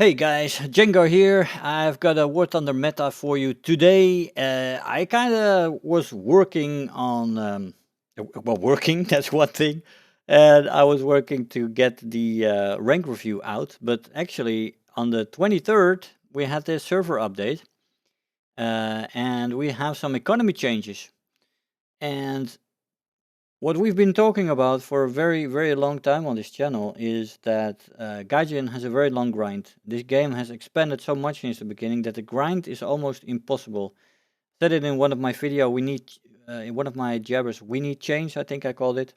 Hey guys, Jengar here. I've got a War Thunder meta for you today. I kind of was working on, working, that's one thing. And I was working to get the rank review out. But actually, on the 23rd, we had this server update. And we have some economy changes. And what we've been talking about for a very, very long time on this channel is that Gaijin has a very long grind. This game has expanded so much since the beginning that the grind is almost impossible. Said it in one of my video. In one of my jabbers. We need change. I think I called it,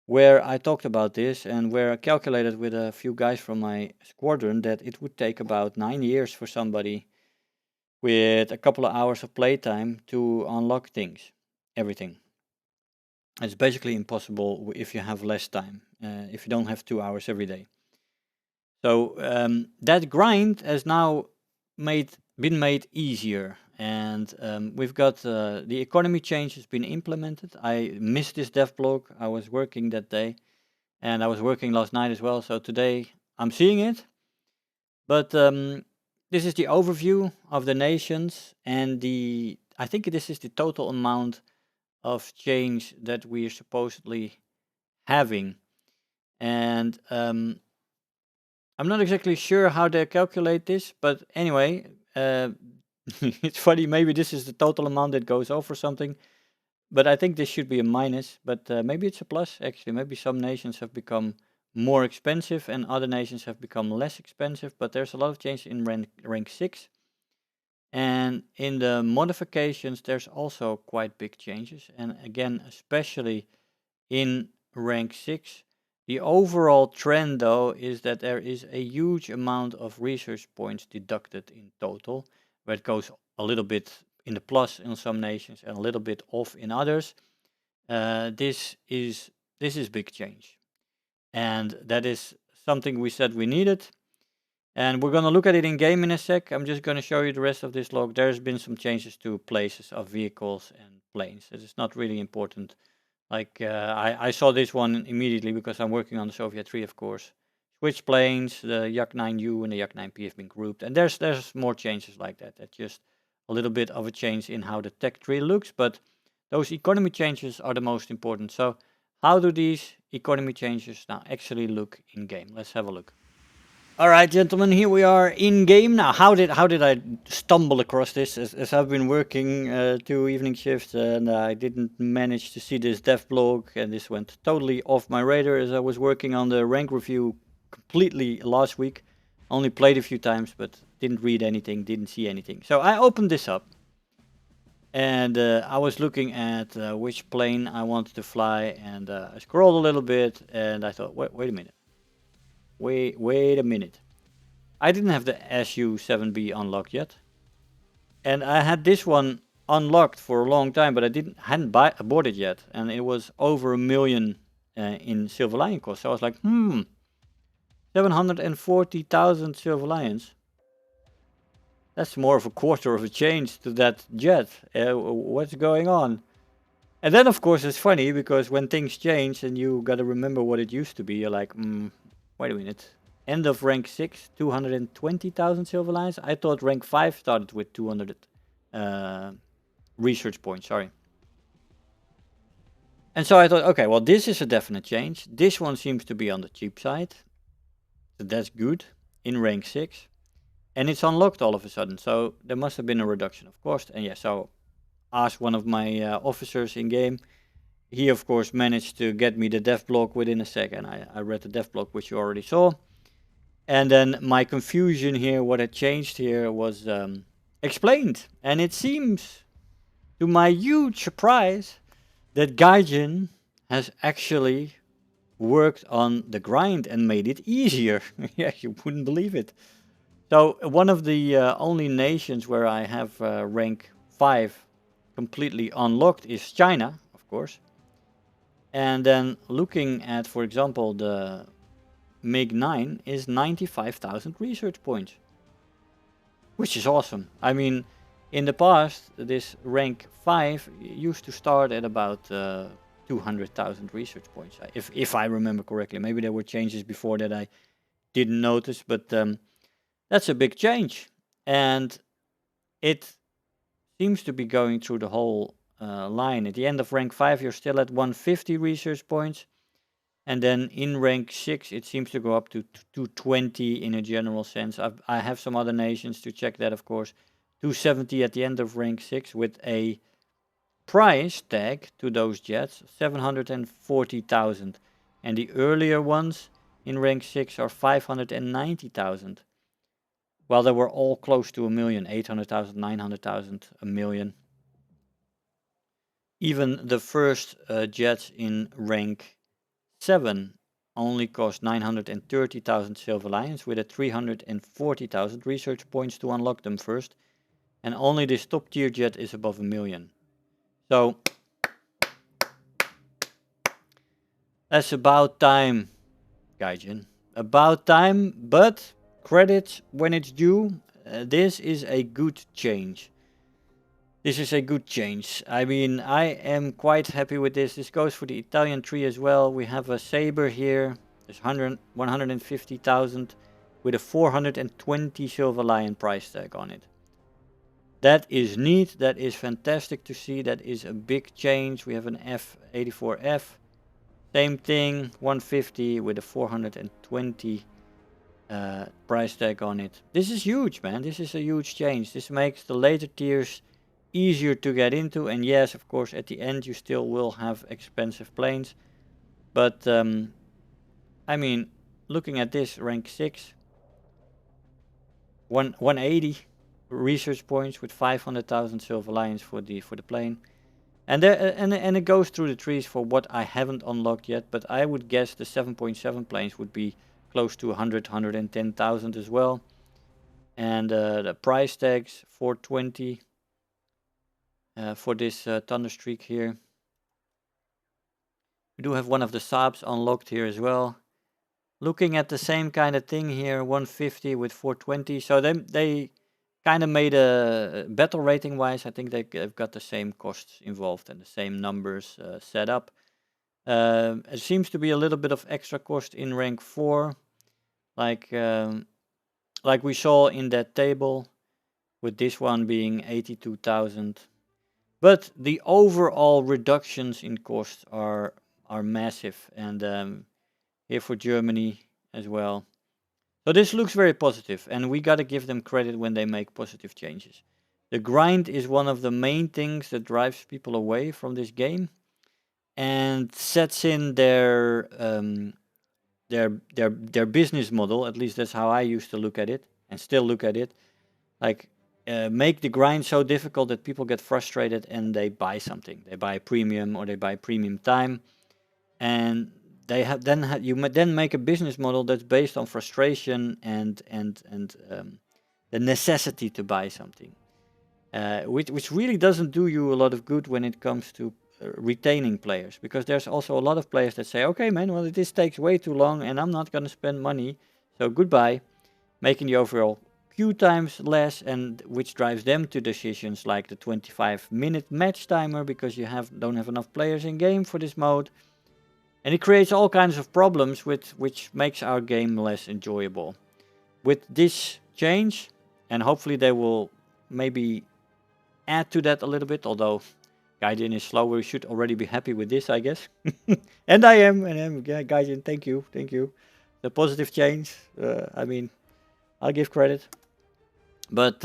where I talked about this and where I calculated with a few guys from my squadron that it would take about 9 years for somebody with a couple of hours of playtime to unlock things, everything. It's basically impossible if you have less time, if you don't have 2 hours every day. So that grind has now been made easier, and we've got the economy change has been implemented. I missed this dev blog. I was working that day, and I was working last night as well. So today I'm seeing it, but this is the overview of the nations, and I think this is the total amount of change that we are supposedly having. And I'm not exactly sure how they calculate this, but anyway, it's funny. Maybe this is the total amount that goes off or something, but I think this should be a minus, but maybe it's a plus actually. Maybe some nations have become more expensive and other nations have become less expensive, but there's a lot of change in rank 6. And in the modifications, there's also quite big changes. And again, especially in rank 6. The overall trend, though, is that there is a huge amount of research points deducted in total, where it goes a little bit in the plus in some nations and a little bit off in others. This is big change, and that is something we said we needed. And we're going to look at it in game in a sec. I'm just going to show you the rest of this log. There's been some changes to places of vehicles and planes. It is not really important. Like I saw this one immediately because I'm working on the Soviet 3, of course. Switch planes, the Yak 9U and the Yak 9P have been grouped, and there's more changes like that. That's just a little bit of a change in how the tech tree looks, but those economy changes are the most important. So how do these economy changes now actually look in game? Let's have a look. All right, gentlemen, here we are in game now. How did I stumble across this? As I've been working 2 evening shifts and I didn't manage to see this dev blog, and this went totally off my radar as I was working on the rank review completely last week. Only played a few times, but didn't read anything, didn't see anything. So I opened this up, and I was looking at which plane I wanted to fly, and I scrolled a little bit, and I thought, wait a minute. Wait a minute. I didn't have the SU-7B unlocked yet. And I had this one unlocked for a long time, but I hadn't bought it yet. And it was over 1 million in Silver Lion cost. So I was like, 740,000 Silver Lions. That's more of a quarter of a change to that jet. What's going on? And then, of course, it's funny because when things change and you gotta remember what it used to be, you're like, wait a minute. End of rank 6, 220,000 Silver Lions. I thought rank 5 started with 200 research points, sorry. And so I thought, okay, well, this is a definite change. This one seems to be on the cheap side. So that's good in rank 6. And it's unlocked all of a sudden. So there must have been a reduction, of course. And yeah, so asked one of my officers in game. He, of course, managed to get me the dev blog within a second. I read the dev blog, which you already saw. And then my confusion here, what had changed here, was explained. And it seems, to my huge surprise, that Gaijin has actually worked on the grind and made it easier. Yeah, you wouldn't believe it. So one of the only nations where I have rank 5 completely unlocked is China, of course. And then looking at, for example, the MiG-9 is 95,000 research points, which is awesome. I mean, in the past, this rank 5 used to start at about 200,000 research points, if I remember correctly. Maybe there were changes before that I didn't notice, but That's a big change. And it seems to be going through the whole line. At the end of rank 5, you're still at 150 research points. And then in rank 6, it seems to go up to 220 in a general sense. I have some other nations to check that, of course. 270 at the end of rank 6 with a price tag to those jets, 740,000. And the earlier ones in rank 6 are 590,000. Well, they were all close to a million, 800,000, 900,000, a million. Even the first jets in rank 7 only cost 930,000 Silver Lions with a 340,000 research points to unlock them first. And only this top tier jet is above a million. So that's about time, Gaijin. About time, but credits when it's due. This is a good change. This is a good change. I mean, I am quite happy with this. This goes for the Italian tree as well. We have a Saber here. There's 150,000 with a 420 Silver Lion price tag on it. That is neat. That is fantastic to see. That is a big change. We have an F84F. Same thing, 150 with a 420 price tag on it. This is huge, man. This is a huge change. This makes the later tiers easier to get into. And yes, of course, at the end you still will have expensive planes. But, I mean, looking at this, rank 6, 180 research points with 500,000 Silver Lions for the plane. And there, and it goes through the trees for what I haven't unlocked yet, but I would guess the 7.7 planes would be close to 110,000 as well. And the price tags 420 for this Thunderstreak here. We do have one of the Saabs unlocked here as well. Looking at the same kind of thing here, 150 with 420. So they kind of made a battle rating wise, I think they've got the same costs involved and the same numbers set up. It seems to be a little bit of extra cost in rank 4, like we saw in that table, with this one being 82,000. But the overall reductions in costs are massive, and here for Germany as well. So this looks very positive, and we gotta give them credit when they make positive changes. The grind is one of the main things that drives people away from this game, and sets in their business model. At least that's how I used to look at it, and still look at it. Like, make the grind so difficult that people get frustrated and they buy something. They buy premium or they buy premium time, and they have you then make a business model that's based on frustration and the necessity to buy something, which really doesn't do you a lot of good when it comes to retaining players, because there's also a lot of players that say, okay man, well this takes way too long and I'm not going to spend money, so goodbye, making the overall queue times less, and which drives them to decisions like the 25-minute match timer, because you don't have enough players in game for this mode. And it creates all kinds of problems which makes our game less enjoyable. With this change, and hopefully they will maybe add to that a little bit, although Gaijin is slow, we should already be happy with this, I guess. And I am, Gaijin, thank you. The positive change, I mean, I'll give credit. But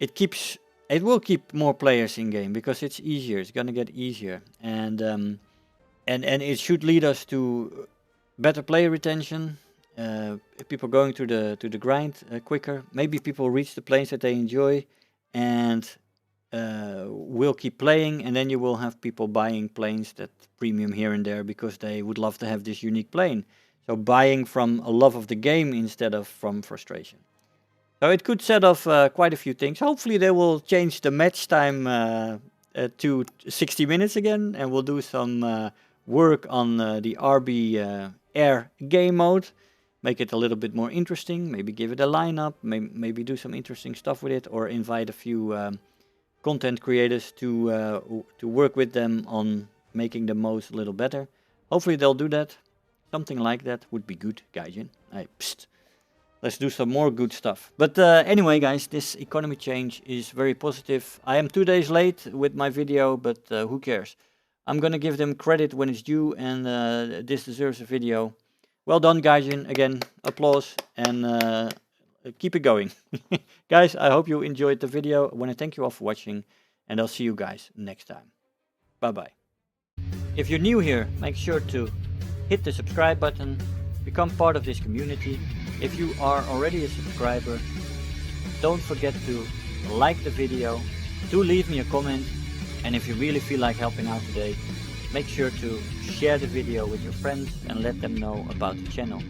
it will keep more players in game, because it's easier, it's gonna get easier. And it should lead us to better player retention, people going to the grind quicker. Maybe people reach the planes that they enjoy and will keep playing, and then you will have people buying planes that premium here and there because they would love to have this unique plane. So buying from a love of the game instead of from frustration. So it could set off quite a few things. Hopefully they will change the match time to 60 minutes again, and we'll do some work on the RB Air game mode, make it a little bit more interesting, maybe give it a lineup, maybe do some interesting stuff with it, or invite a few content creators to work with them on making the modes a little better. Hopefully they'll do that. Something like that would be good, Gaijin. let's do some more good stuff. But anyway, guys, this economy change is very positive. I am 2 days late with my video, but who cares? I'm gonna give them credit when it's due, and this deserves a video. Well done, Gaijin. Again, applause, and keep it going. Guys, I hope you enjoyed the video. I want to thank you all for watching, and I'll see you guys next time. Bye-bye. If you're new here, make sure to hit the subscribe button, become part of this community. If you are already a subscriber, don't forget to like the video, do leave me a comment, and if you really feel like helping out today, make sure to share the video with your friends and let them know about the channel.